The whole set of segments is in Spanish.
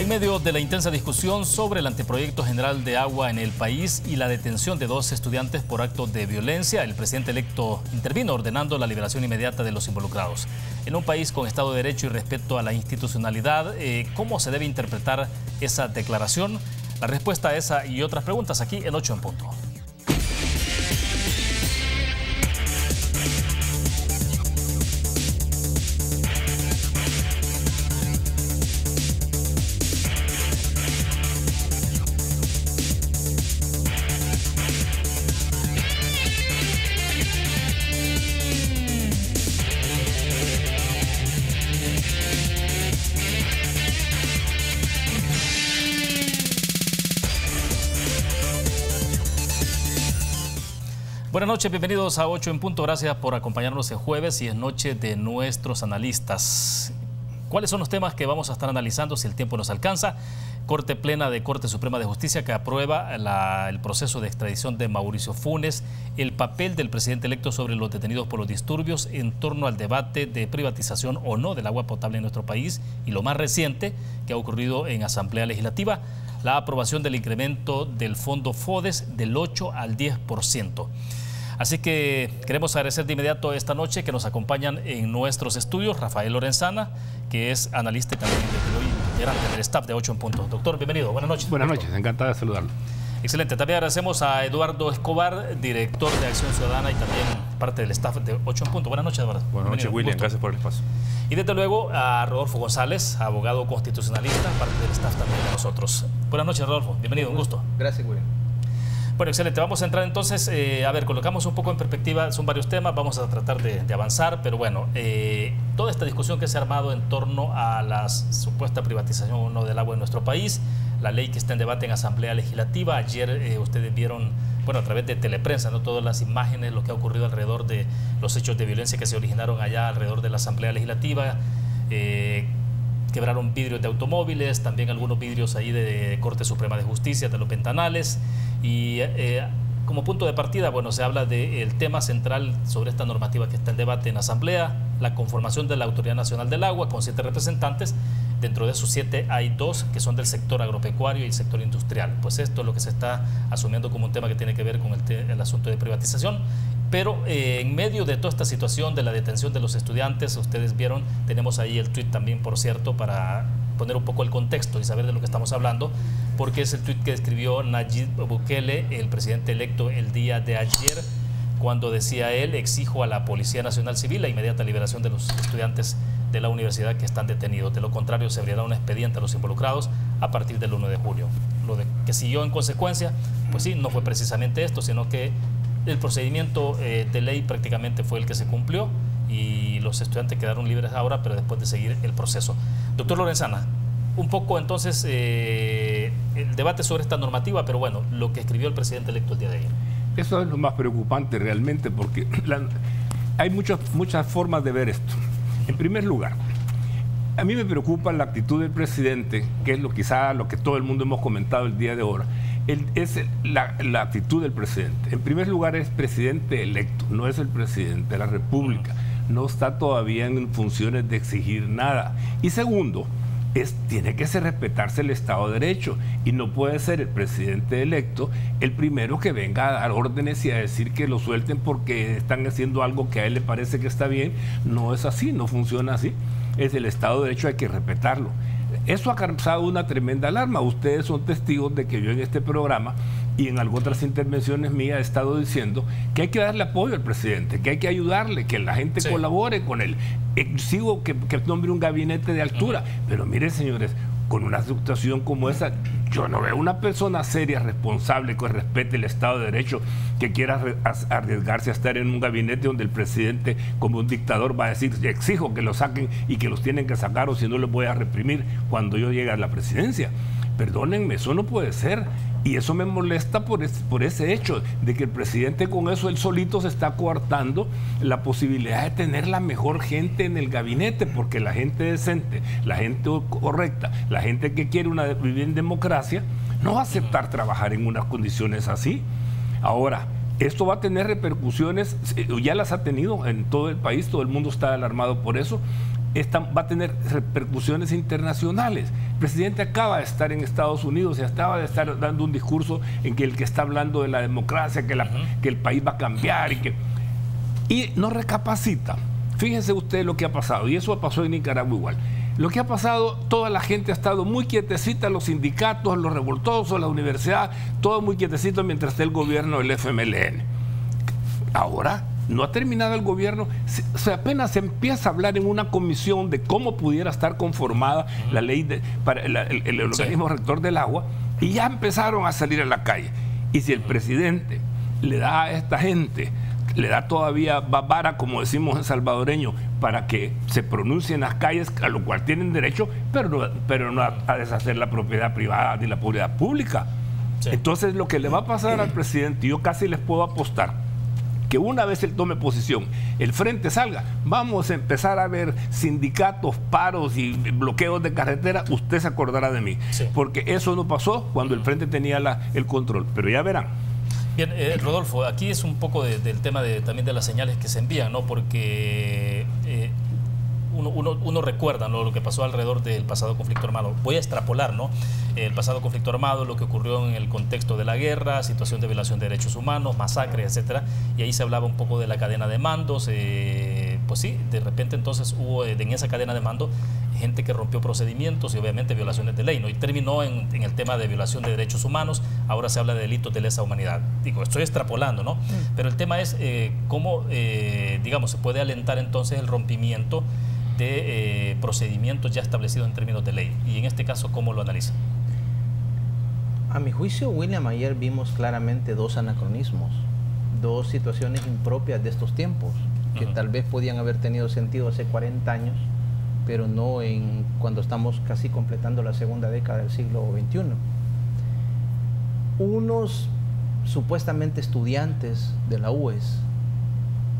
En medio de la intensa discusión sobre el anteproyecto general de agua en el país y la detención de 2 estudiantes por actos de violencia, el presidente electo intervino ordenando la liberación inmediata de los involucrados. En un país con Estado de Derecho y respeto a la institucionalidad, ¿cómo se debe interpretar esa declaración? La respuesta a esa y otras preguntas aquí en 8 en punto. Buenas noches, bienvenidos a 8 en punto. Gracias por acompañarnos el jueves y es noche de nuestros analistas. ¿Cuáles son los temas que vamos a estar analizando si el tiempo nos alcanza? Corte plena de Corte Suprema de Justicia que aprueba el proceso de extradición de Mauricio Funes, el papel del presidente electo sobre los detenidos por los disturbios en torno al debate de privatización o no del agua potable en nuestro país y lo más reciente que ha ocurrido en Asamblea Legislativa, la aprobación del incremento del fondo FODES del 8 al 10%. Así que queremos agradecer de inmediato esta noche que nos acompañan en nuestros estudios Rafael Lorenzana, que es analista y también integrante del staff de 8 en punto. Doctor, bienvenido. Buenas noches. Buenas noches, encantado de saludarlo. Excelente. También agradecemos a Eduardo Escobar, director de Acción Ciudadana y también parte del staff de 8 en punto. Buenas noches, Eduardo. Buenas noches, William. Gracias por el espacio. Y desde luego a Rodolfo González, abogado constitucionalista, parte del staff también de nosotros. Buenas noches, Rodolfo. Bienvenido, un gusto. Gracias, William. Bueno, excelente. Vamos a entrar entonces, a ver, colocamos un poco en perspectiva, son varios temas, vamos a tratar de avanzar, pero bueno, toda esta discusión que se ha armado en torno a la supuesta privatización o no del agua en nuestro país, la ley que está en debate en Asamblea Legislativa, ayer ustedes vieron, bueno, a través de teleprensa, ¿no? Todas las imágenes, lo que ha ocurrido alrededor de los hechos de violencia que se originaron allá alrededor de la Asamblea Legislativa, quebraron vidrios de automóviles, también algunos vidrios ahí de Corte Suprema de Justicia, de los ventanales. Y como punto de partida, bueno, se habla del tema central sobre esta normativa que está en debate en Asamblea, la conformación de la Autoridad Nacional del Agua con 7 representantes. Dentro de esos 7 hay 2 que son del sector agropecuario y el sector industrial. Pues esto es lo que se está asumiendo como un tema que tiene que ver con el asunto de privatización. Pero en medio de toda esta situación de la detención de los estudiantes, ustedes vieron, tenemos ahí el tuit también, por cierto, para poner un poco el contexto y saber de lo que estamos hablando, porque es el tuit que escribió Nayib Bukele, el presidente electo, el día de ayer, cuando decía él: exijo a la Policía Nacional Civil la inmediata liberación de los estudiantes de la universidad que están detenidos. De lo contrario, se abrirá un expediente a los involucrados a partir del 1 de julio. Lo que siguió en consecuencia, pues sí, no fue precisamente esto, sino que el procedimiento de ley prácticamente fue el que se cumplió y los estudiantes quedaron libres ahora, pero después de seguir el proceso. Doctor Lorenzana, un poco entonces el debate sobre esta normativa, pero bueno, lo que escribió el presidente electo el día de ayer. Eso es lo más preocupante realmente, porque hay muchas formas de ver esto. En primer lugar, a mí me preocupa la actitud del presidente, que es quizá lo que todo el mundo hemos comentado el día de ahora. Es la actitud del presidente. En primer lugar, es presidente electo, no es el presidente de la República. No está todavía en funciones de exigir nada. Y segundo, tiene que respetarse el Estado de Derecho y no puede ser el presidente electo el primero que venga a dar órdenes y a decir que lo suelten porque están haciendo algo que a él le parece que está bien. No es así, no funciona así. Es el Estado de Derecho, hay que respetarlo. Eso ha causado una tremenda alarma. Ustedes son testigos de que yo en este programa y en algunas otras intervenciones mías he estado diciendo que hay que darle apoyo al presidente, que hay que ayudarle, que la gente colabore con él. Exijo que nombre un gabinete de altura. Pero miren, señores, con una situación como esa, yo no veo una persona seria, responsable, que respete el Estado de Derecho, que quiera arriesgarse a estar en un gabinete donde el presidente, como un dictador, va a decir: exijo que lo saquen y que los tienen que sacar, o si no los voy a reprimir cuando yo llegue a la presidencia. Perdónenme, eso no puede ser. Y eso me molesta por ese hecho de que el presidente con eso él solito se está coartando la posibilidad de tener la mejor gente en el gabinete, porque la gente decente, la gente correcta, la gente que quiere vivir en democracia, no va a aceptar trabajar en unas condiciones así. Ahora, esto va a tener repercusiones, ya las ha tenido en todo el país, todo el mundo está alarmado por eso. Va a tener repercusiones internacionales. El presidente acaba de estar en Estados Unidos y acaba de estar dando un discurso en que el que está hablando de la democracia, que el país va a cambiar y no recapacita. Fíjense usted lo que ha pasado, y eso pasó en Nicaragua igual. Lo que ha pasado, toda la gente ha estado muy quietecita, los sindicatos, los revoltosos, la universidad, todo muy quietecito mientras esté el gobierno del FMLN. Ahora no ha terminado el gobierno, apenas se empieza a hablar en una comisión de cómo pudiera estar conformada la ley para el organismo rector del agua, y ya empezaron a salir a la calle. Y si el presidente le da a esta gente, le da todavía vara, como decimos en salvadoreño, para que se pronuncie en las calles, a lo cual tienen derecho, pero no a deshacer la propiedad privada ni la propiedad pública. Sí. Entonces lo que le va a pasar al presidente, yo casi les puedo apostar, que una vez él tome posición, el frente salga, vamos a empezar a ver sindicatos, paros y bloqueos de carretera, usted se acordará de mí. Sí. Porque eso no pasó cuando el frente tenía el control, pero ya verán. Bien, Rodolfo, aquí es un poco del tema también de las señales que se envían, ¿no? Porque uno recuerda, ¿no?, lo que pasó alrededor del pasado conflicto armado. Voy a extrapolar, ¿no?, el pasado conflicto armado, lo que ocurrió en el contexto de la guerra, situación de violación de derechos humanos, masacres, etcétera. Y ahí se hablaba un poco de la cadena de mandos. Pues sí, de repente entonces hubo en esa cadena de mando gente que rompió procedimientos y obviamente violaciones de ley, ¿no? Y terminó en el tema de violación de derechos humanos. Ahora se habla de delitos de lesa humanidad. Digo, estoy extrapolando, ¿no? Pero el tema es cómo, digamos, se puede alentar entonces el rompimiento de procedimientos ya establecidos en términos de ley. Y en este caso, ¿cómo lo analiza? A mi juicio, William, ayer vimos claramente dos anacronismos, dos situaciones impropias de estos tiempos, que tal vez podían haber tenido sentido hace 40 años, pero no cuando estamos casi completando la segunda década del siglo XXI. Unos supuestamente estudiantes de la UES,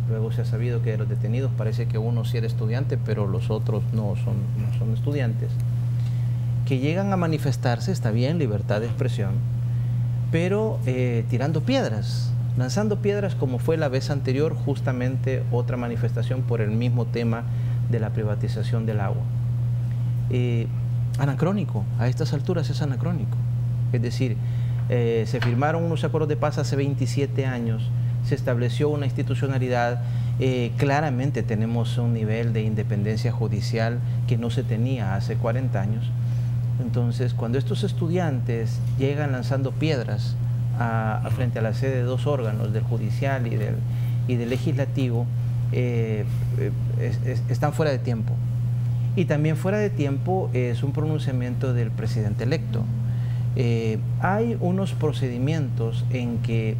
luego se ha sabido que de los detenidos parece que uno sí era estudiante, pero los otros no son estudiantes, que llegan a manifestarse, está bien, libertad de expresión, pero tirando piedras, lanzando piedras, como fue la vez anterior, justamente otra manifestación por el mismo tema de la privatización del agua. Anacrónico, a estas alturas es anacrónico. Es decir, se firmaron unos acuerdos de paz hace 27 años, se estableció una institucionalidad, claramente tenemos un nivel de independencia judicial que no se tenía hace 40 años. Entonces, cuando estos estudiantes llegan lanzando piedras frente a la sede de dos órganos, del judicial y del legislativo, están fuera de tiempo. Y también fuera de tiempo es un pronunciamiento del presidente electo. Hay unos procedimientos en que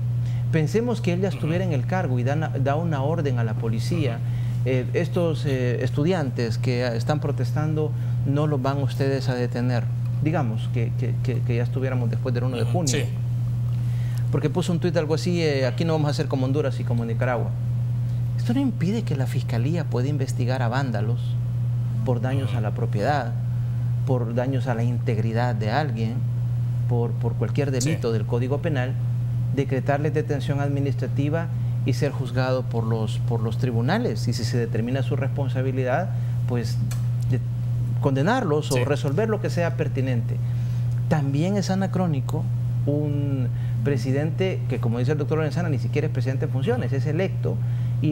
pensemos que él ya estuviera en el cargo y da una orden a la policía. Estos estudiantes que están protestando no los van ustedes a detener. Digamos que ya estuviéramos después del 1 de junio. Sí. Porque puso un tuit algo así, aquí no vamos a hacer como Honduras y como Nicaragua. Esto no impide que la Fiscalía pueda investigar a vándalos por daños a la propiedad, por daños a la integridad de alguien, por cualquier delito del Código Penal, decretarles detención administrativa y ser juzgado por los tribunales. Y si se determina su responsabilidad, pues condenarlos o resolver lo que sea pertinente. También es anacrónico un presidente que, como dice el doctor Lorenzana, ni siquiera es presidente en funciones, es electo,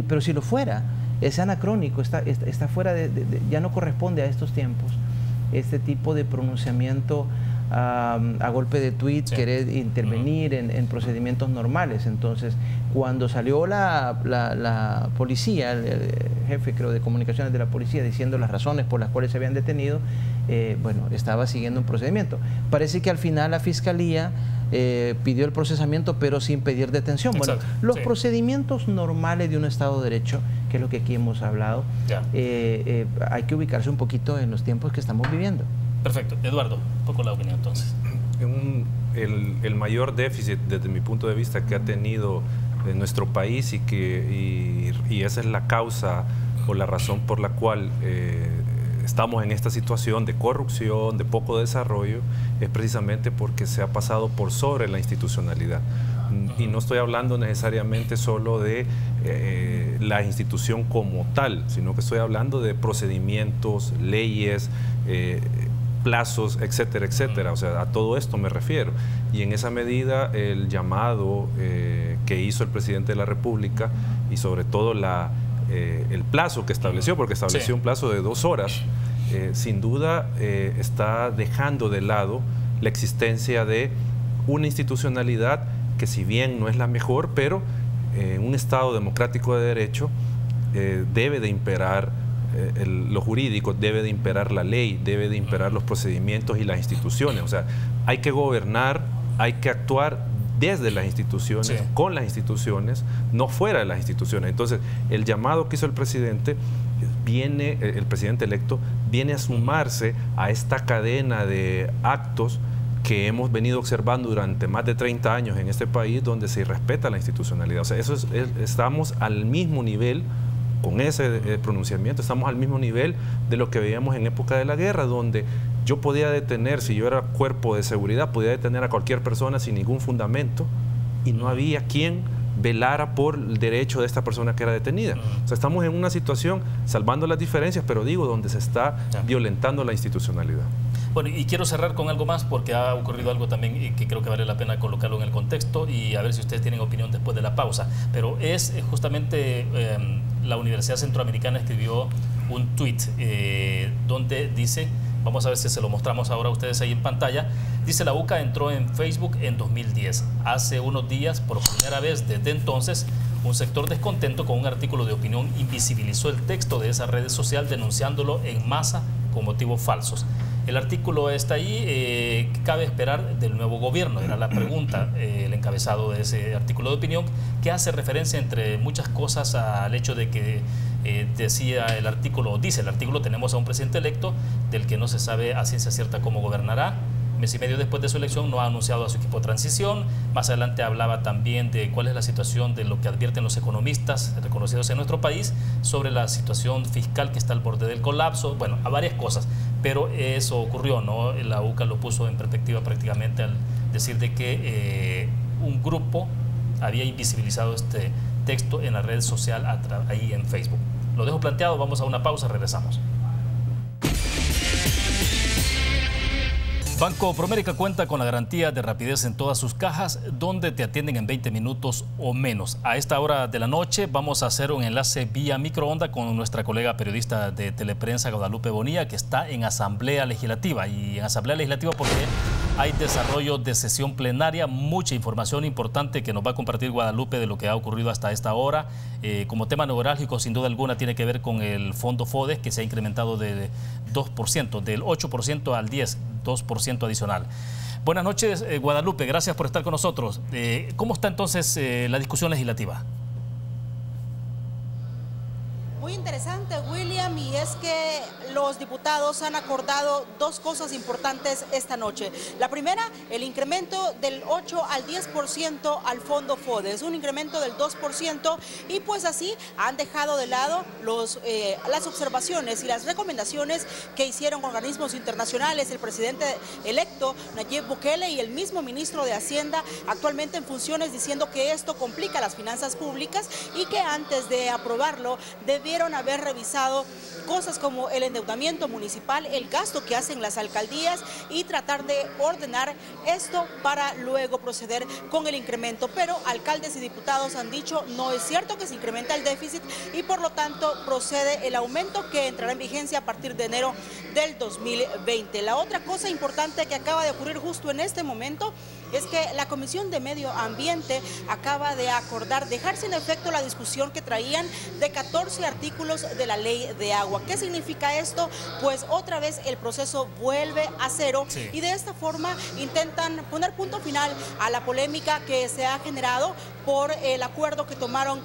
pero si lo fuera, es anacrónico, está fuera ya no corresponde a estos tiempos este tipo de pronunciamiento a golpe de tweet, querer intervenir en procedimientos normales. Entonces, cuando salió la policía, el jefe, creo, de comunicaciones de la policía, diciendo las razones por las cuales se habían detenido, bueno, estaba siguiendo un procedimiento. Parece que al final la Fiscalía pidió el procesamiento, pero sin pedir detención. Exacto. Bueno, los procedimientos normales de un Estado de Derecho, que es lo que aquí hemos hablado, hay que ubicarse un poquito en los tiempos que estamos viviendo. Perfecto. Eduardo, un poco la opinión entonces. El mayor déficit desde mi punto de vista que ha tenido nuestro país y esa es la causa o la razón por la cual estamos en esta situación de corrupción, de poco desarrollo, es precisamente porque se ha pasado por sobre la institucionalidad. Y no estoy hablando necesariamente solo de la institución como tal, sino que estoy hablando de procedimientos, leyes, plazos, etcétera, etcétera. O sea, a todo esto me refiero. Y en esa medida el llamado que hizo el presidente de la República y sobre todo el plazo que estableció, porque estableció un plazo de 2 horas, sin duda está dejando de lado la existencia de una institucionalidad que, si bien no es la mejor, pero en un Estado democrático de derecho debe de imperar lo jurídico, debe de imperar la ley, debe de imperar los procedimientos y las instituciones. O sea, hay que gobernar, hay que actuar desde las instituciones, con las instituciones, no fuera de las instituciones. Entonces, el llamado que hizo el presidente electo, viene a sumarse a esta cadena de actos que hemos venido observando durante más de 30 años en este país, donde se irrespeta la institucionalidad. O sea, estamos al mismo nivel, con ese pronunciamiento, estamos al mismo nivel de lo que veíamos en época de la guerra, donde yo podía detener, si yo era cuerpo de seguridad, podía detener a cualquier persona sin ningún fundamento y no había quien velara por el derecho de esta persona que era detenida. O sea, estamos en una situación, salvando las diferencias, pero digo, donde se está violentando la institucionalidad. Bueno, y quiero cerrar con algo más, porque ha ocurrido algo también y que creo que vale la pena colocarlo en el contexto y a ver si ustedes tienen opinión después de la pausa. Pero es justamente la Universidad Centroamericana escribió un tuit donde dice, vamos a ver si se lo mostramos ahora a ustedes ahí en pantalla, dice: la UCA entró en Facebook en 2010. Hace unos días, por primera vez desde entonces, un sector descontento con un artículo de opinión invisibilizó el texto de esa red social denunciándolo en masa con motivos falsos. El artículo está ahí, ¿qué cabe esperar del nuevo gobierno? Era la pregunta, el encabezado de ese artículo de opinión, que hace referencia, entre muchas cosas, al hecho de que decía el artículo, dice el artículo, tenemos a un presidente electo del que no se sabe a ciencia cierta cómo gobernará. Mes y medio después de su elección no ha anunciado a su equipo de transición. Más adelante hablaba también de cuál es la situación de lo que advierten los economistas reconocidos en nuestro país sobre la situación fiscal que está al borde del colapso. Bueno, a varias cosas, pero eso ocurrió, ¿no? La UCA lo puso en perspectiva prácticamente al decir de que un grupo había invisibilizado este texto en la red social ahí en Facebook. Lo dejo planteado, vamos a una pausa, regresamos. Banco Promérica cuenta con la garantía de rapidez en todas sus cajas, donde te atienden en 20 minutos o menos. A esta hora de la noche vamos a hacer un enlace vía microonda con nuestra colega periodista de Teleprensa, Guadalupe Bonilla, que está en Asamblea Legislativa. Y en Asamblea Legislativa porque hay desarrollo de sesión plenaria, mucha información importante que nos va a compartir Guadalupe de lo que ha ocurrido hasta esta hora. Como tema neurálgico, sin duda alguna, tiene que ver con el fondo FODES, que se ha incrementado de 2%, del 8% al 10%. 2% adicional. Buenas noches, Guadalupe, gracias por estar con nosotros. ¿Cómo está entonces la discusión legislativa? Muy interesante, William, y es que los diputados han acordado dos cosas importantes esta noche. La primera, el incremento del 8 al 10% al fondo FODES, un incremento del 2%, y pues así han dejado de lado las observaciones y las recomendaciones que hicieron organismos internacionales, el presidente electo Nayib Bukele y el mismo ministro de Hacienda actualmente en funciones, diciendo que esto complica las finanzas públicas y que antes de aprobarlo debieron haber revisado cosas como el endeudamiento municipal, el gasto que hacen las alcaldías y tratar de ordenar esto para luego proceder con el incremento. Pero alcaldes y diputados han dicho no es cierto que se incrementa el déficit y por lo tanto procede el aumento que entrará en vigencia a partir de enero del 2020. La otra cosa importante que acaba de ocurrir justo en este momento es que la Comisión de Medio Ambiente acaba de acordar dejar sin efecto la discusión que traían de 14 artículos de la Ley de Agua. ¿Qué significa esto? Pues otra vez el proceso vuelve a cero y de esta forma intentan poner punto final a la polémica que se ha generado por el acuerdo que tomaron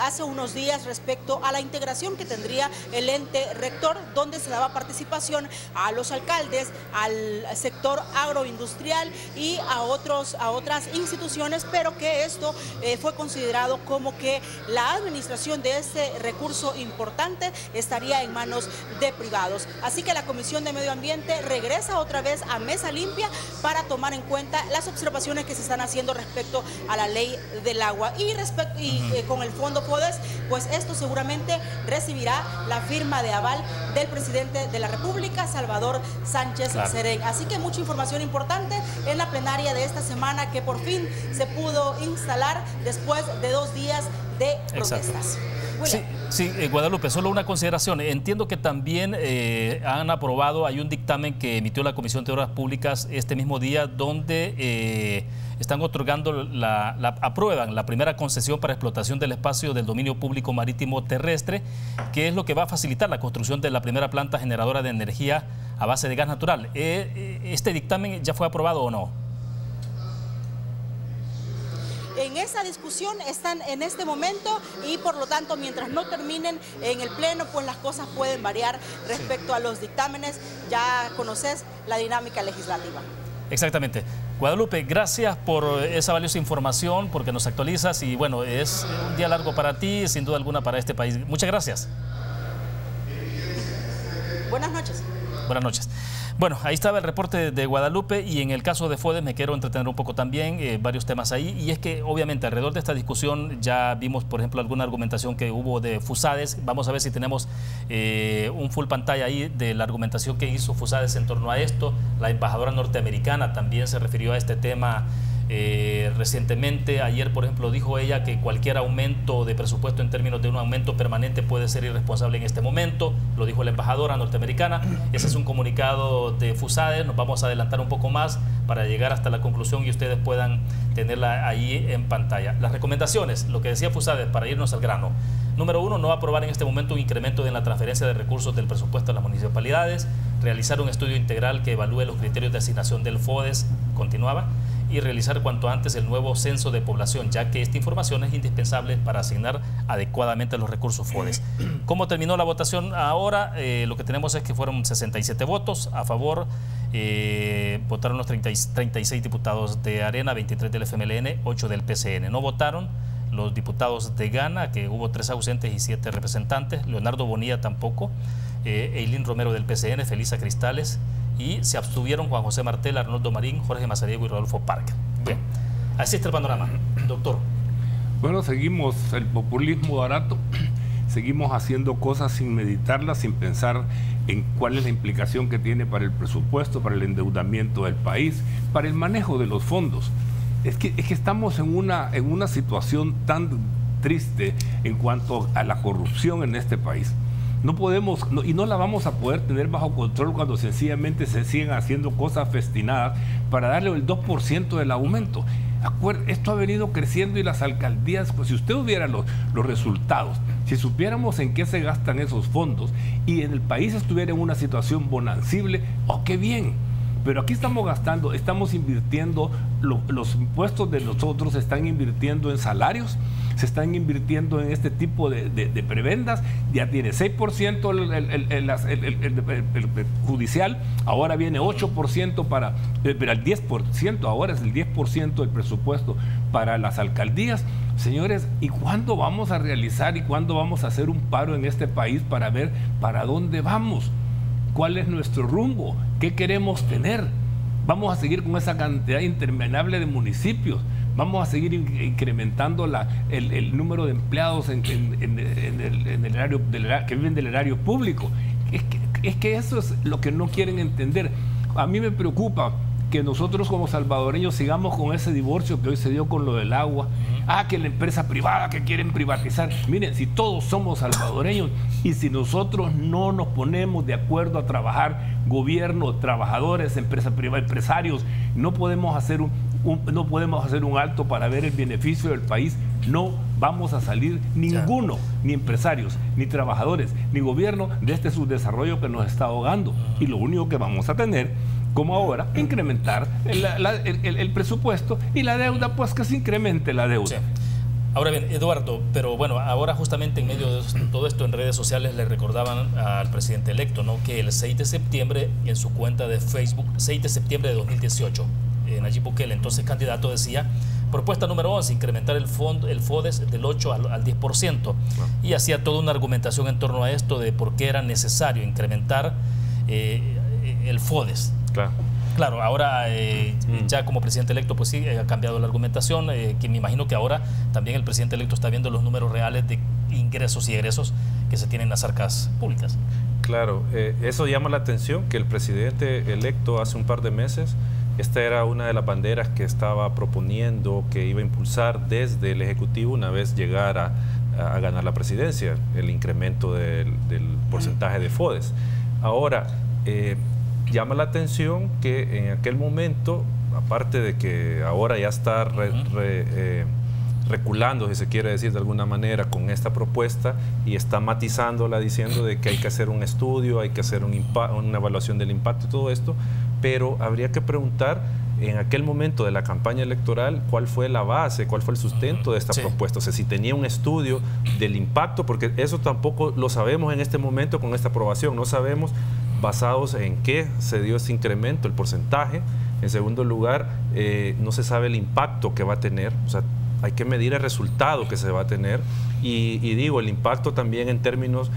hace unos días respecto a la integración que tendría el ente rector, donde se daba participación a los alcaldes, al sector agroindustrial y a otras instituciones, pero que esto fue considerado como que la administración de este recurso importante estaría en manos de privados. Así que la Comisión de Medio Ambiente regresa otra vez a mesa limpia para tomar en cuenta las observaciones que se están haciendo respecto a la Ley del Agua y con el fondo FODES, pues esto seguramente recibirá la firma de aval del presidente de la República, Salvador Sánchez Serén. Así que mucha información importante en la plenaria de esta semana que por fin se pudo instalar después de 2 días de protestas. Sí, Guadalupe, solo una consideración. Entiendo que también han aprobado, hay un dictamen que emitió la Comisión de Obras Públicas este mismo día donde están otorgando, aprueban la primera concesión para explotación del espacio del dominio público marítimo terrestre, que es lo que va a facilitar la construcción de la primera planta generadora de energía a base de gas natural. ¿Este dictamen ya fue aprobado o no? En esa discusión están en este momento y por lo tanto mientras no terminen en el pleno pues las cosas pueden variar respecto a los dictámenes. Ya conoces la dinámica legislativa. Exactamente. Guadalupe, gracias por esa valiosa información, porque nos actualizas y bueno, es un día largo para ti, sin duda alguna para este país. Muchas gracias. Buenas noches. Buenas noches. Bueno, ahí estaba el reporte de Guadalupe y en el caso de FODES me quiero entretener un poco también, varios temas ahí, y es que obviamente alrededor de esta discusión ya vimos, por ejemplo, alguna argumentación que hubo de FUSADES. Vamos a ver si tenemos un full pantalla ahí de la argumentación que hizo FUSADES en torno a esto. La embajadora norteamericana también se refirió a este tema recientemente. Ayer, por ejemplo, dijo ella que cualquier aumento de presupuesto en términos de un aumento permanente puede ser irresponsable en este momento. Lo dijo la embajadora norteamericana. Ese es un comunicado de FUSADES. Nos vamos a adelantar un poco más para llegar hasta la conclusión y ustedes puedan tenerla ahí en pantalla. Las recomendaciones, lo que decía FUSADES para irnos al grano. Número 1, no aprobar en este momento un incremento en la transferencia de recursos del presupuesto a las municipalidades, realizar un estudio integral que evalúe los criterios de asignación del FODES, continuaba, y realizar cuanto antes el nuevo censo de población, ya que esta información es indispensable para asignar adecuadamente los recursos FODES. ¿Cómo terminó la votación ahora? Lo que tenemos es que fueron 67 votos a favor, votaron los 36 diputados de Arena, 23 del FMLN, 8 del PCN. No votaron los diputados de Gana, que hubo 3 ausentes y 7 representantes, Leonardo Bonilla tampoco, Eileen Romero del PCN, Felisa Cristales, y se abstuvieron Juan José Martel, Arnoldo Marín, Jorge Mazariego y Rodolfo Parque. Bien, así está el panorama, doctor. Bueno, seguimos el populismo barato, seguimos haciendo cosas sin meditarlas, sin pensar en cuál es la implicación que tiene para el presupuesto, para el endeudamiento del país, para el manejo de los fondos. Es que estamos en una situación tan triste en cuanto a la corrupción en este país. No podemos, y no la vamos a poder tener bajo control cuando sencillamente se siguen haciendo cosas festinadas para darle el 2% del aumento. Esto ha venido creciendo y las alcaldías, pues si usted hubiera los resultados, si supiéramos en qué se gastan esos fondos y en el país estuviera en una situación bonancible, ¡oh, qué bien! Pero aquí estamos gastando, estamos invirtiendo, los impuestos de nosotros se están invirtiendo en salarios, se están invirtiendo en este tipo de prebendas. Ya tiene 6% el judicial, ahora viene 8% pero el 10%, ahora es el 10% del presupuesto para las alcaldías. Señores, ¿y cuándo vamos a realizar y cuándo vamos a hacer un paro en este país para ver para dónde vamos? ¿Cuál es nuestro rumbo? ¿Qué queremos tener? ¿Vamos a seguir con esa cantidad interminable de municipios? ¿Vamos a seguir incrementando el número de empleados en el erario, que viven del erario público? Es que eso es lo que no quieren entender. A mí me preocupa que nosotros como salvadoreños sigamos con ese divorcio que hoy se dio con lo del agua. Que la empresa privada que quieren privatizar. Miren, si todos somos salvadoreños y si nosotros no nos ponemos de acuerdo a trabajar, gobierno, trabajadores, empresa privada, empresarios, no podemos hacer un alto para ver el beneficio del país. No vamos a salir ninguno, ni empresarios, ni trabajadores, ni gobierno, de este subdesarrollo que nos está ahogando. Y lo único que vamos a tener, como ahora, incrementar el presupuesto y la deuda, pues que se incremente la deuda. Sí. Ahora bien, Eduardo, pero bueno, ahora justamente en medio de todo esto en redes sociales le recordaban al presidente electo, ¿no?, que el 6 de septiembre en su cuenta de Facebook, 6 de septiembre de 2018, Nayib Bukele, entonces candidato, decía: propuesta número 11, incrementar el FODES del 8 al 10%. Y hacía toda una argumentación en torno a esto de por qué era necesario incrementar el FODES. Claro. Claro, ahora ya como presidente electo, pues sí, ha cambiado la argumentación, que me imagino que ahora también el presidente electo está viendo los números reales de ingresos y egresos que se tienen en las arcas públicas. Claro, eso llama la atención, que el presidente electo hace un par de meses, esta era una de las banderas que estaba proponiendo, que iba a impulsar desde el Ejecutivo una vez llegara a ganar la presidencia, el incremento del porcentaje de FODES. Ahora, llama la atención que en aquel momento, aparte de que ahora ya está reculando, si se quiere decir de alguna manera, con esta propuesta y está matizándola diciendo de que hay que hacer un estudio, hay que hacer una evaluación del impacto y todo esto, pero habría que preguntar en aquel momento de la campaña electoral cuál fue la base, cuál fue el sustento de esta propuesta, o sea, si tenía un estudio del impacto, porque eso tampoco lo sabemos en este momento con esta aprobación, no sabemos basados en qué se dio ese incremento, el porcentaje. En segundo lugar, no se sabe el impacto que va a tener, o sea, hay que medir el resultado que se va a tener y digo, el impacto también en términos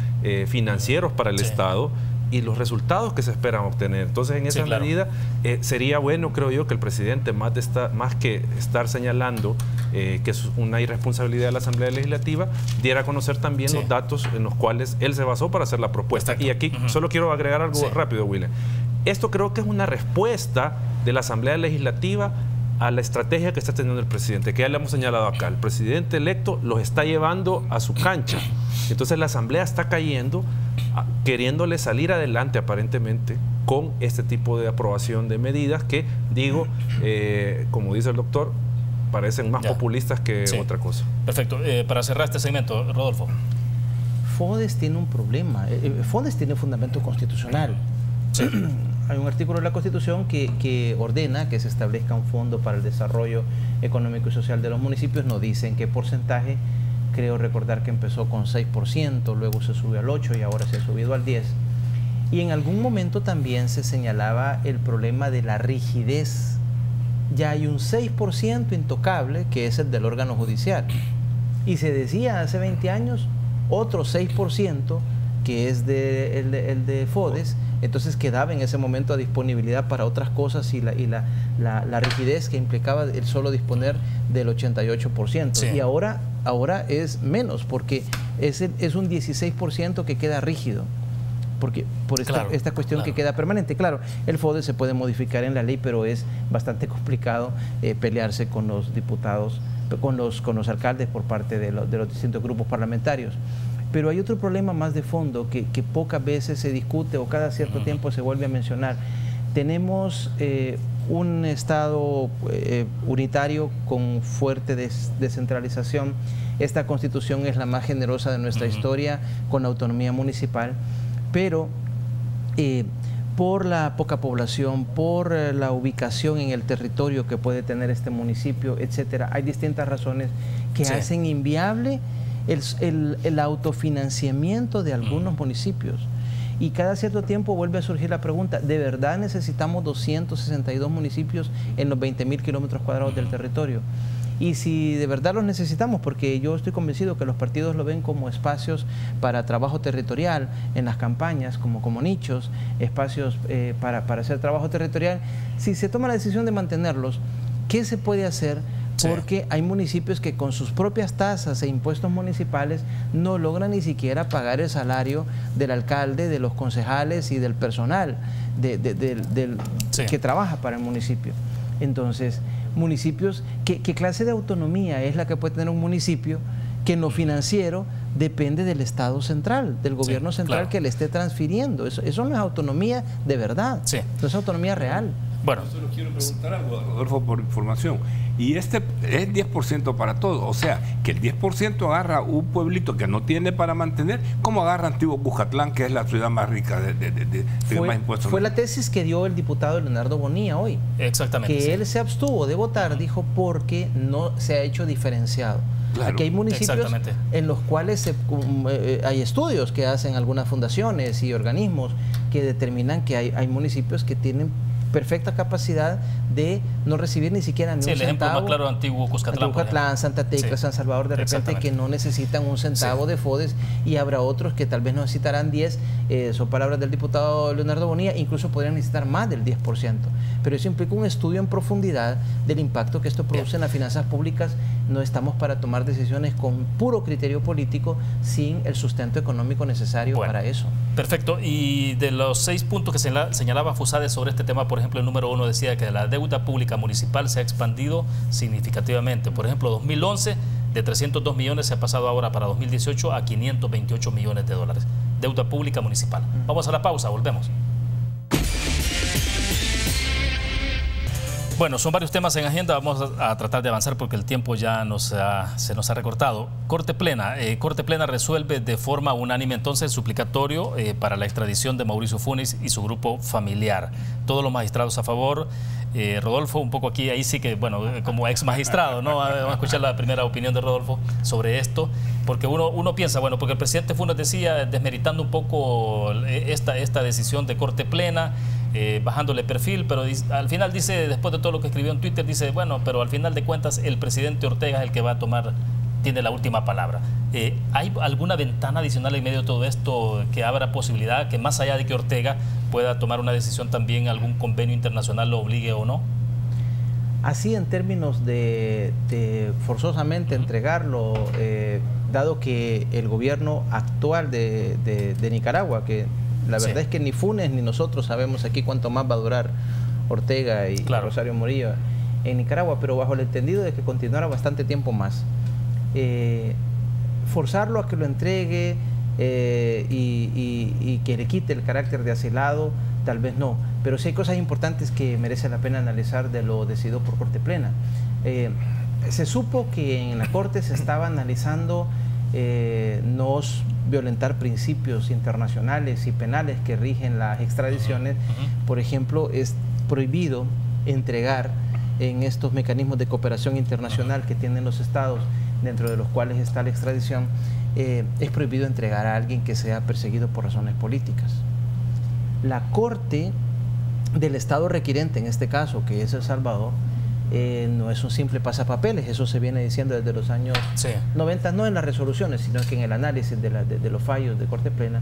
financieros para el Estado y los resultados que se esperan obtener. Entonces, en esa medida, sería bueno, creo yo, que el presidente, más que estar señalando que es una irresponsabilidad de la Asamblea Legislativa, diera a conocer también los datos en los cuales él se basó para hacer la propuesta. Y aquí solo quiero agregar algo rápido, William. Esto creo que es una respuesta de la Asamblea Legislativa a la estrategia que está teniendo el presidente, que ya le hemos señalado acá. El presidente electo los está llevando a su cancha. Entonces la Asamblea está cayendo, queriéndole salir adelante aparentemente con este tipo de aprobación de medidas que, digo, como dice el doctor, parecen más populistas que otra cosa. Perfecto. Para cerrar este segmento, Rodolfo. FODES tiene un problema. FODES tiene fundamento constitucional. Hay un artículo de la Constitución que ordena que se establezca un fondo para el desarrollo económico y social de los municipios. No dicen qué porcentaje. Creo recordar que empezó con 6%, luego se subió al 8% y ahora se ha subido al 10%. Y en algún momento también se señalaba el problema de la rigidez. Ya hay un 6% intocable, que es el del órgano judicial. Y se decía hace 20 años otro 6%, que es el de FODES. Entonces quedaba en ese momento a disponibilidad para otras cosas y la rigidez que implicaba el solo disponer del 88%. Y ahora es menos, porque es un 16% que queda rígido, porque por esta cuestión que queda permanente. Claro, el FODES se puede modificar en la ley, pero es bastante complicado pelearse con los diputados, con los alcaldes por parte de los distintos grupos parlamentarios. Pero hay otro problema más de fondo que pocas veces se discute o cada cierto tiempo se vuelve a mencionar. Tenemos un Estado unitario con fuerte descentralización. Esta Constitución es la más generosa de nuestra historia, con autonomía municipal, pero por la poca población, por la ubicación en el territorio que puede tener este municipio, etcétera, hay distintas razones que hacen inviable el autofinanciamiento de algunos municipios. Y cada cierto tiempo vuelve a surgir la pregunta, ¿de verdad necesitamos 262 municipios en los 20.000 kilómetros cuadrados del territorio? Y si de verdad los necesitamos, porque yo estoy convencido que los partidos lo ven como espacios para trabajo territorial en las campañas, como nichos, espacios para hacer trabajo territorial, si se toma la decisión de mantenerlos, ¿qué se puede hacer? Porque hay municipios que con sus propias tasas e impuestos municipales no logran ni siquiera pagar el salario del alcalde, de los concejales y del personal que trabaja para el municipio. Entonces, municipios, ¿qué clase de autonomía es la que puede tener un municipio que en lo financiero depende del Estado central, del gobierno central que le esté transfiriendo? Eso no es autonomía de verdad, no es autonomía real. Bueno, solo quiero preguntar algo, Rodolfo, por información. Y este es 10% para todo, o sea, que el 10% agarra un pueblito que no tiene para mantener, ¿cómo agarra Antiguo Cujatlán, que es la ciudad más rica de más impuestos? Fue la tesis que dio el diputado Leonardo Bonilla hoy. Exactamente. Que él se abstuvo de votar, dijo, porque no se ha hecho diferenciado. Claro. Aquí hay municipios en los cuales hay estudios que hacen algunas fundaciones y organismos que determinan que hay municipios que tienen perfecta capacidad de no recibir ni siquiera ni un centavo. El ejemplo más claro, antiguo Cuscatlán, Santa Tecla, San Salvador, de repente, que no necesitan un centavo de FODES, y habrá otros que tal vez necesitarán 10, son palabras del diputado Leonardo Bonilla, incluso podrían necesitar más del 10%. Pero eso implica un estudio en profundidad del impacto que esto produce en las finanzas públicas. No estamos para tomar decisiones con puro criterio político sin el sustento económico necesario para eso. Perfecto. Y de los 6 puntos que señalaba Fusades sobre este tema, por ejemplo, el número 1 decía que la deuda pública municipal se ha expandido significativamente. Por ejemplo, 2011 de 302 millones se ha pasado ahora para 2018 a 528 millones de dólares. Deuda pública municipal. Vamos a la pausa, volvemos. Bueno, son varios temas en agenda, vamos a tratar de avanzar porque el tiempo ya se nos ha recortado. Corte Plena resuelve de forma unánime entonces suplicatorio para la extradición de Mauricio Funes y su grupo familiar. Todos los magistrados a favor. Rodolfo, un poco aquí, ahí sí que, bueno, como ex magistrado, ¿no? Vamos a escuchar la primera opinión de Rodolfo sobre esto, porque uno piensa, bueno, porque el presidente Funes decía, desmeritando un poco esta decisión de Corte Plena, bajándole perfil, pero al final dice, después de todo lo que escribió en Twitter, dice, bueno, pero al final de cuentas el presidente Ortega es el que va a tiene la última palabra. ¿Hay alguna ventana adicional en medio de todo esto que abra posibilidad que más allá de que Ortega pueda tomar una decisión también algún convenio internacional lo obligue o no? Así en términos de forzosamente entregarlo, dado que el gobierno actual de Nicaragua, que la verdad es que ni Funes ni nosotros sabemos aquí cuánto más va a durar Ortega y Rosario Murillo en Nicaragua, pero bajo el entendido de que continuara bastante tiempo más. Forzarlo a que lo entregue y que le quite el carácter de asilado, tal vez no, pero sí hay cosas importantes que merece la pena analizar de lo decidido por Corte Plena. Se supo que en la Corte se estaba analizando no violentar principios internacionales y penales que rigen las extradiciones. Por ejemplo, es prohibido entregar en estos mecanismos de cooperación internacional que tienen los estados, dentro de los cuales está la extradición, es prohibido entregar a alguien que sea perseguido por razones políticas. La Corte del Estado requirente, en este caso, que es El Salvador, no es un simple pasapapeles, eso se viene diciendo desde los años 90, no en las resoluciones, sino que en el análisis de los fallos de Corte Plena,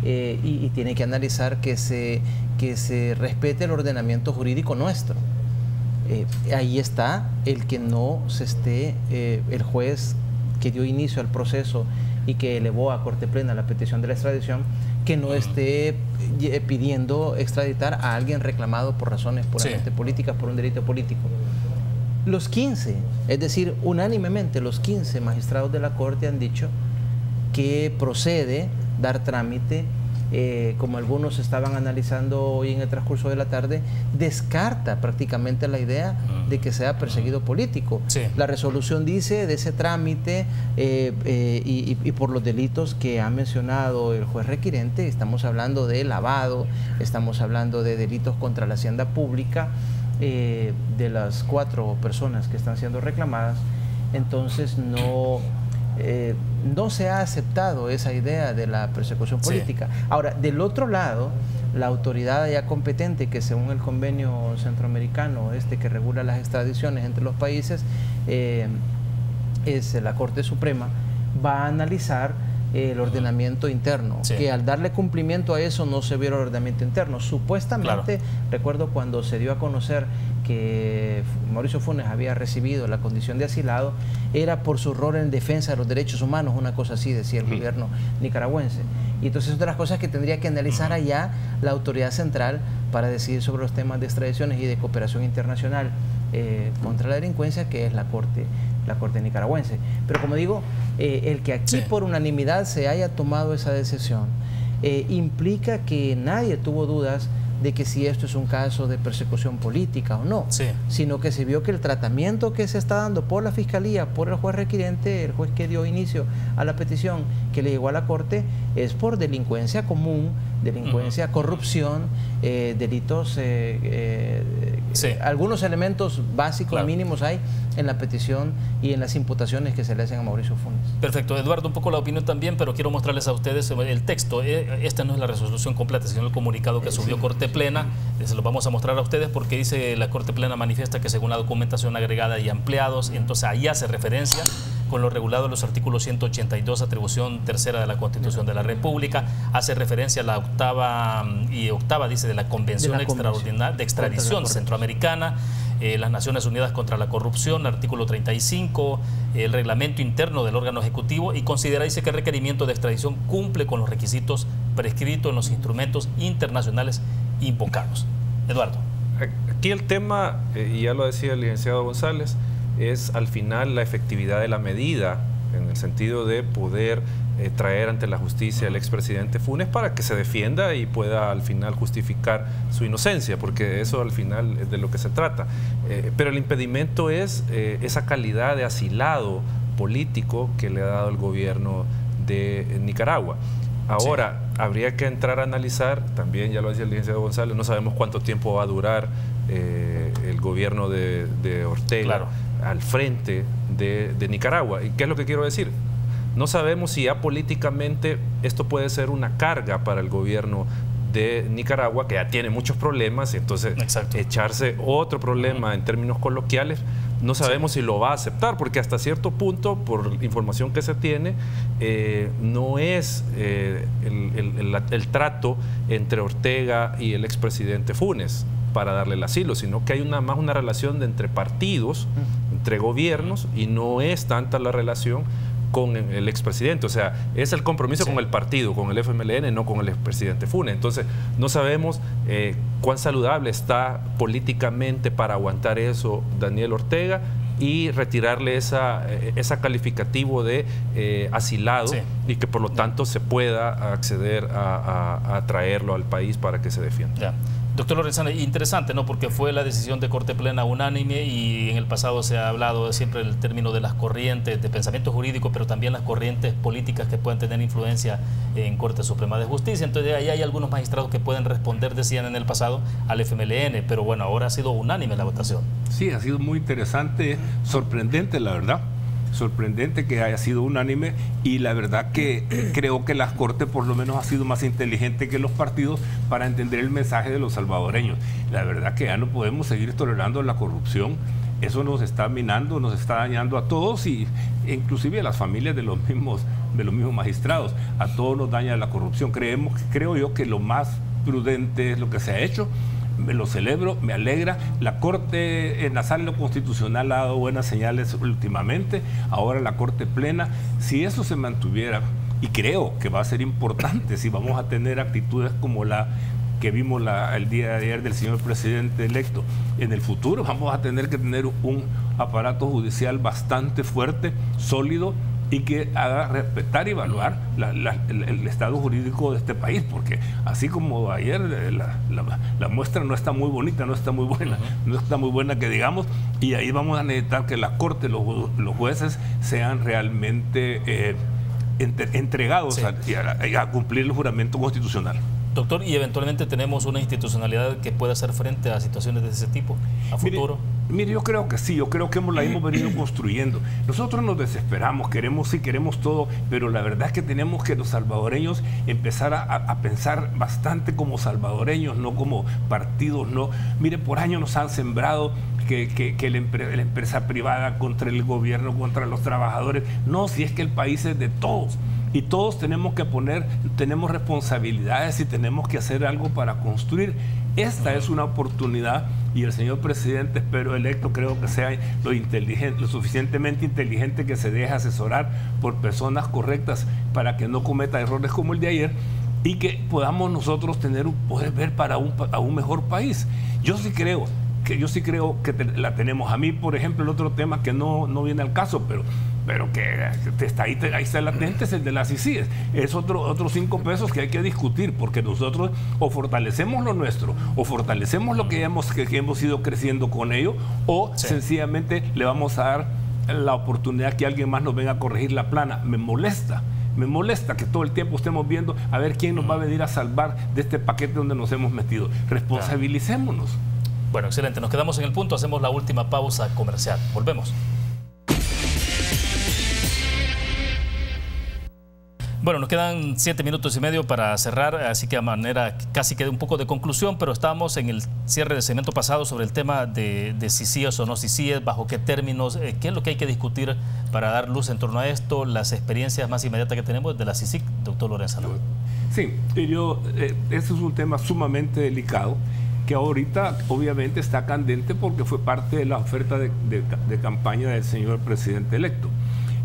y tiene que analizar que se respete el ordenamiento jurídico nuestro. Ahí está el que no se esté, el juez que dio inicio al proceso y que elevó a Corte Plena la petición de la extradición, que no esté pidiendo extraditar a alguien reclamado por razones puramente políticas, por un delito político. Los 15, es decir, unánimemente los 15 magistrados de la Corte han dicho que procede dar trámite, como algunos estaban analizando hoy en el transcurso de la tarde, descarta prácticamente la idea de que sea perseguido político. La resolución dice de ese trámite y por los delitos que ha mencionado el juez requirente, estamos hablando de lavado, estamos hablando de delitos contra la hacienda pública, de las 4 personas que están siendo reclamadas. Entonces no se ha aceptado esa idea de la persecución política. Ahora, del otro lado, la autoridad ya competente, que según el convenio centroamericano que regula las extradiciones entre los países, es la Corte Suprema, va a analizar el ordenamiento interno, que al darle cumplimiento a eso no se vio el ordenamiento interno. Supuestamente, recuerdo cuando se dio a conocer que Mauricio Funes había recibido la condición de asilado, era por su rol en defensa de los derechos humanos, una cosa así decía el gobierno nicaragüense. Y entonces es de las cosas que tendría que analizar allá la autoridad central para decidir sobre los temas de extradiciones y de cooperación internacional contra la delincuencia, que es la Corte nicaragüense. Pero como digo, el que aquí por unanimidad se haya tomado esa decisión implica que nadie tuvo dudas de que si esto es un caso de persecución política o no, sino que se vio que el tratamiento que se está dando por la Fiscalía, por el juez requirente, el juez que dio inicio a la petición que le llegó a la Corte, es por delincuencia común delincuencia, corrupción, delitos, algunos elementos básicos, mínimos hay en la petición y en las imputaciones que se le hacen a Mauricio Funes. Perfecto, Eduardo, un poco la opinión también, pero quiero mostrarles a ustedes el texto. Esta no es la resolución completa, sino el comunicado que subió Corte Plena. Se lo vamos a mostrar a ustedes porque dice: la Corte Plena manifiesta que según la documentación agregada y ampliados, entonces ahí hace referencia con lo regulado en los artículos 182, atribución tercera de la Constitución de la República, hace referencia a la octava, dice, de la Convención Extraordinaria de Extradición Centroamericana, las Naciones Unidas contra la Corrupción, artículo 35, el reglamento interno del órgano ejecutivo, y considera, dice, que el requerimiento de extradición cumple con los requisitos prescritos en los instrumentos internacionales invocados. Eduardo. Aquí el tema, y ya lo decía el licenciado González, es al final la efectividad de la medida, en el sentido de poder traer ante la justicia al expresidente Funes para que se defienda y pueda al final justificar su inocencia, porque eso al final es de lo que se trata. Pero el impedimento es esa calidad de asilado político que le ha dado el gobierno de Nicaragua. Ahora, habría que entrar a analizar, también ya lo decía el licenciado González, no sabemos cuánto tiempo va a durar el gobierno de Ortega al frente de Nicaragua. ¿Y qué es lo que quiero decir? No sabemos si ya políticamente esto puede ser una carga para el gobierno de Nicaragua, que ya tiene muchos problemas, entonces echarse otro problema en términos coloquiales, no sabemos si lo va a aceptar, porque hasta cierto punto, por información que se tiene, no es el trato entre Ortega y el expresidente Funes para darle el asilo, sino que hay más una relación de entre partidos, entre gobiernos, y no es tanta la relación con el expresidente. O sea, es el compromiso con el partido, con el FMLN, no con el expresidente Funes. Entonces, no sabemos cuán saludable está políticamente para aguantar eso Daniel Ortega y retirarle esa calificativo de asilado, y que por lo tanto se pueda acceder a traerlo al país para que se defienda. Doctor Lorenzana, interesante, ¿no? Porque fue la decisión de Corte Plena unánime, y en el pasado se ha hablado siempre el término de las corrientes de pensamiento jurídico, pero también las corrientes políticas que pueden tener influencia en Corte Suprema de Justicia. Entonces ahí hay algunos magistrados que pueden responder, decían en el pasado, al FMLN, pero bueno, ahora ha sido unánime la votación. Sí, ha sido muy interesante, sorprendente, la verdad. Sorprendente que haya sido unánime, y la verdad que creo que las Cortes por lo menos ha sido más inteligente que los partidos para entender el mensaje de los salvadoreños. La verdad que ya no podemos seguir tolerando la corrupción. Eso nos está minando, nos está dañando a todos, y inclusive a las familias de los mismos magistrados. A todos nos daña la corrupción. Creo yo que lo más prudente es lo que se ha hecho. Me lo celebro, me alegra. La Corte en la Sala Constitucional ha dado buenas señales últimamente. Ahora la Corte Plena, si eso se mantuviera, y creo que va a ser importante, si vamos a tener actitudes como la que vimos el día de ayer del señor presidente electo, en el futuro vamos a tener que tener un aparato judicial bastante fuerte, sólido, y que haga respetar y evaluar el estado jurídico de este país, porque así como ayer la muestra no está muy bonita, no está muy buena que digamos, y ahí vamos a necesitar que la Corte, los jueces sean realmente entregados a cumplir el juramento constitucional. Doctor, ¿y eventualmente tenemos una institucionalidad que pueda hacer frente a situaciones de ese tipo a futuro? Mire, yo creo que sí, yo creo que la hemos venido construyendo. Nosotros nos desesperamos, queremos todo, pero la verdad es que tenemos que los salvadoreños empezar a pensar bastante como salvadoreños, no como partidos, no. Mire, por años nos han sembrado que la empresa privada contra el gobierno, contra los trabajadores. No, si es que el país es de todos. Y todos tenemos responsabilidades y tenemos que hacer algo para construir. Esta es una oportunidad, y el señor presidente, espero electo, creo que sea lo suficientemente inteligente que se deje asesorar por personas correctas para que no cometa errores como el de ayer, y que podamos nosotros poder ver para un mejor país. Yo sí creo que la tenemos. A mí, por ejemplo, el otro tema que no viene al caso, pero que ahí está latente, es el de las ICIES. Es otros 5 pesos que hay que discutir, porque nosotros o fortalecemos lo nuestro, o fortalecemos lo que hemos ido creciendo con ello, o sencillamente le vamos a dar la oportunidad que alguien más nos venga a corregir la plana. Me molesta Me molesta que todo el tiempo estemos viendo a ver quién nos va a venir a salvar de este paquete donde nos hemos metido. Responsabilicémonos. Bueno, excelente. Nos quedamos en el punto. Hacemos la última pausa comercial. Volvemos. Bueno, nos quedan 7 minutos y medio para cerrar, así que a manera casi queda un poco de conclusión, pero estábamos en el cierre del segmento pasado sobre el tema de si sí o no si sí, bajo qué términos, qué es lo que hay que discutir para dar luz en torno a esto, las experiencias más inmediatas que tenemos de la CICIG, doctor Lorenzana. Sí, ese es un tema sumamente delicado que ahorita obviamente está candente porque fue parte de la oferta de campaña del señor presidente electo.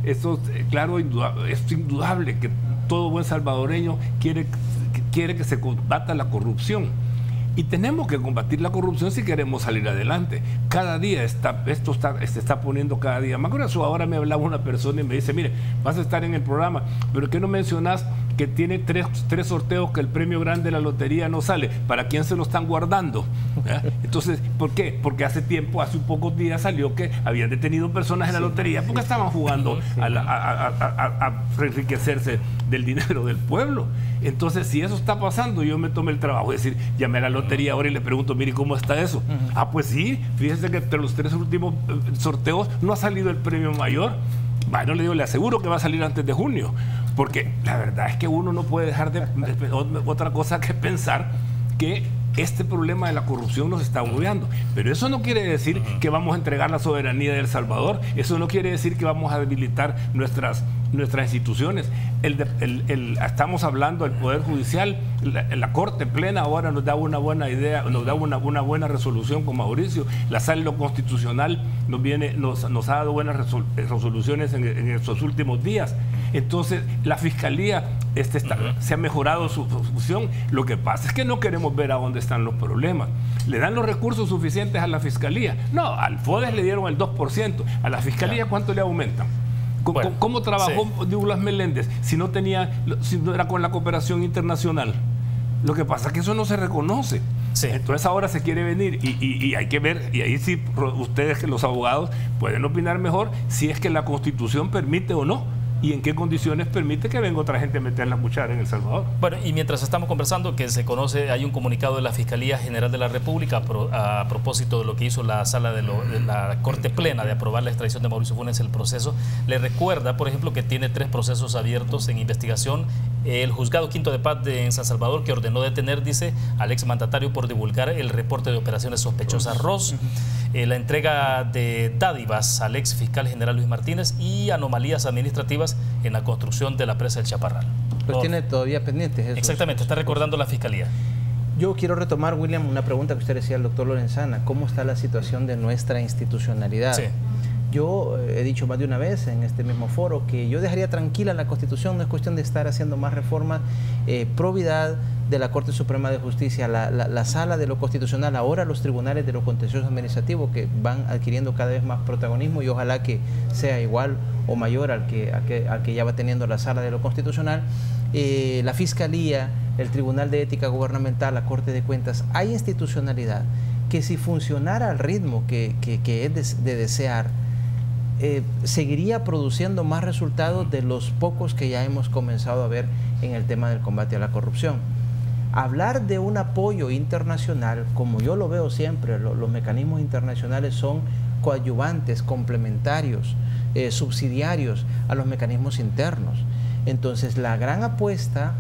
Eso, claro, es indudable que todo buen salvadoreño quiere que se combata la corrupción. Y tenemos que combatir la corrupción si queremos salir adelante. Cada día esto se está poniendo cada día más grueso. Ahora me hablaba una persona y me dice, mire, vas a estar en el programa, pero ¿qué no mencionás que tiene tres sorteos que el premio grande de la lotería no sale? ¿Para quién se lo están guardando? Entonces, ¿por qué? Porque hace un pocos días salió que habían detenido personas en la lotería porque estaban jugando a enriquecerse del dinero del pueblo. Entonces, si eso está pasando, yo me tomé el trabajo de decir, llamé a la lotería ahora y le pregunto, mire, ¿cómo está eso? Ah, pues sí, fíjese que entre los 3 últimos sorteos no ha salido el premio mayor. Bueno, le aseguro que va a salir antes de junio, porque la verdad es que uno no puede dejar de otra cosa que pensar que este problema de la corrupción nos está agobiando. Pero eso no quiere decir que vamos a entregar la soberanía de El Salvador, eso no quiere decir que vamos a debilitar nuestras instituciones. Estamos hablando del Poder Judicial, la Corte Plena ahora nos da una buena idea, nos da una buena resolución con Mauricio. La Sala de lo Constitucional nos ha dado buenas resoluciones en estos últimos días. Entonces, la Fiscalía se ha mejorado su función. Lo que pasa es que no queremos ver a dónde están los problemas. ¿Le dan los recursos suficientes a la Fiscalía? No, al FODES le dieron el 2%. ¿A la Fiscalía cuánto le aumentan? ¿Cómo trabajó Douglas Meléndez si no era con la cooperación internacional? Lo que pasa es que eso no se reconoce. Sí. Entonces ahora se quiere venir y hay que ver, y ahí sí ustedes, que los abogados, pueden opinar mejor si es que la Constitución permite o no, y en qué condiciones permite que venga otra gente a meter la cuchara en El Salvador. Bueno, y mientras estamos conversando, que se conoce, hay un comunicado de la Fiscalía General de la República a propósito de lo que hizo la Sala de la Corte Plena de aprobar la extradición de Mauricio Funes, el proceso. Le recuerda, por ejemplo, que tiene 3 procesos abiertos en investigación. El Juzgado Quinto de Paz en San Salvador, que ordenó detener, dice, al exmandatario por divulgar el reporte de operaciones sospechosas ROS. La entrega de dádivas al ex fiscal general Luis Martínez y anomalías administrativas en la construcción de la presa del Chaparral. Pues tiene todavía pendientes eso. Exactamente, está recordando la Fiscalía. Yo quiero retomar, William, una pregunta que usted decía al doctor Lorenzana. ¿Cómo está la situación de nuestra institucionalidad? Sí. Yo he dicho más de una vez en este mismo foro que yo dejaría tranquila la Constitución. No es cuestión de estar haciendo más reformas. Probidad de la Corte Suprema de Justicia, la Sala de lo Constitucional, ahora los tribunales de lo contencioso administrativo, que van adquiriendo cada vez más protagonismo, y ojalá que sea igual o mayor al que ya va teniendo la Sala de lo Constitucional. La Fiscalía, el Tribunal de Ética Gubernamental, la Corte de Cuentas. Hay institucionalidad que, si funcionara al ritmo que es de desear, seguiría produciendo más resultados de los pocos que ya hemos comenzado a ver en el tema del combate a la corrupción. Hablar de un apoyo internacional, como yo lo veo siempre, los mecanismos internacionales son coadyuvantes, complementarios, subsidiarios a los mecanismos internos. Entonces, la gran apuesta,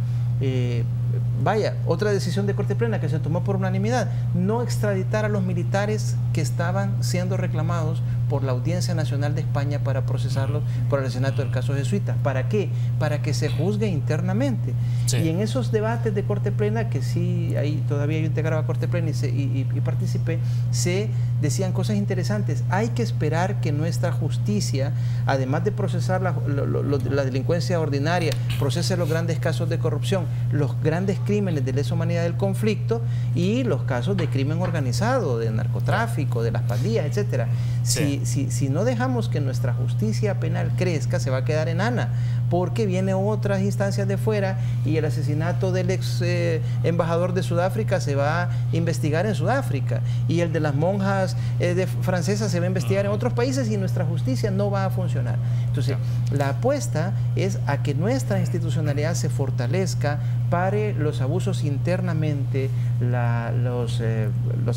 otra decisión de Corte Plena que se tomó por unanimidad, no extraditar a los militares que estaban siendo reclamados por la Audiencia Nacional de España para procesarlos por el asesinato del caso jesuita. ¿Para qué? Para que se juzgue internamente. Sí. Y en esos debates de Corte Plena, que sí, todavía yo integraba Corte Plena y participé, se decían cosas interesantes. Hay que esperar que nuestra justicia, además de procesar la delincuencia ordinaria, procese los grandes casos de corrupción, los grandes grandes crímenes de lesa humanidad del conflicto y los casos de crimen organizado, de narcotráfico, de las pandillas, etcétera. Sí. Si no dejamos que nuestra justicia penal crezca, se va a quedar enana, porque viene otras instancias de fuera y el asesinato del ex embajador de Sudáfrica se va a investigar en Sudáfrica y el de las monjas francesas se va a investigar en otros países y nuestra justicia no va a funcionar. Entonces, la apuesta es a que nuestra institucionalidad se fortalezca, pare los abusos internamente, los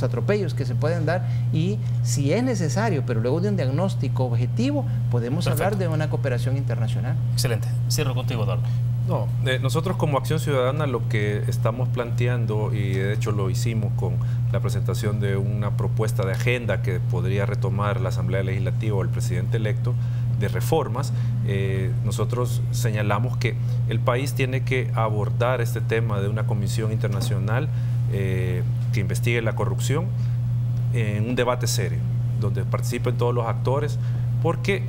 atropellos que se pueden dar y, si es necesario, pero luego de un diagnóstico objetivo, podemos hablar de una cooperación internacional. Excelente. Cierro contigo, Eduardo. No, nosotros como Acción Ciudadana lo que estamos planteando, y de hecho lo hicimos con la presentación de una propuesta de agenda que podría retomar la Asamblea Legislativa o el presidente electo, de reformas, nosotros señalamos que el país tiene que abordar este tema de una comisión internacional que investigue la corrupción en un debate serio, donde participen todos los actores. ¿Por qué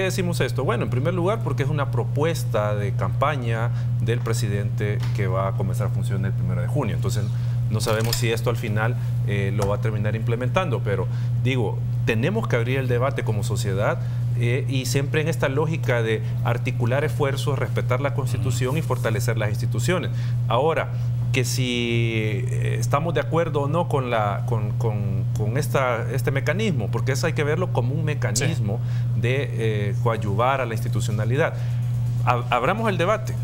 decimos esto? Bueno, en primer lugar, porque es una propuesta de campaña del presidente que va a comenzar a funcionar el 1 de junio. Entonces, no sabemos si esto al final lo va a terminar implementando, pero digo, tenemos que abrir el debate como sociedad y siempre en esta lógica de articular esfuerzos, respetar la Constitución y fortalecer las instituciones. Ahora, que si estamos de acuerdo o no con este mecanismo, porque eso hay que verlo como un mecanismo de coadyuvar a la institucionalidad. Abramos el debate.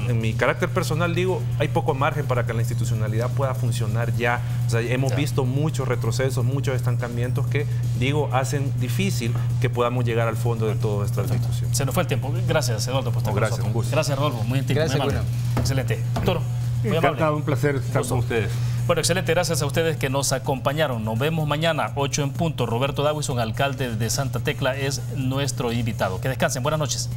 En mi carácter personal digo, hay poco margen para que la institucionalidad pueda funcionar ya. O sea, hemos visto muchos retrocesos, muchos estancamientos que, digo, hacen difícil que podamos llegar al fondo de toda esta institución. Se nos fue el tiempo. Gracias, Eduardo, por estar con nosotros. Un gusto. Gracias, Rodolfo. Muy gentil. Gracias, muy excelente. Doctor, muy encantado, un placer estar con ustedes. Bueno, excelente, gracias a ustedes que nos acompañaron. Nos vemos mañana, 8 en punto. Roberto Dawison, alcalde de Santa Tecla, es nuestro invitado. Que descansen, buenas noches.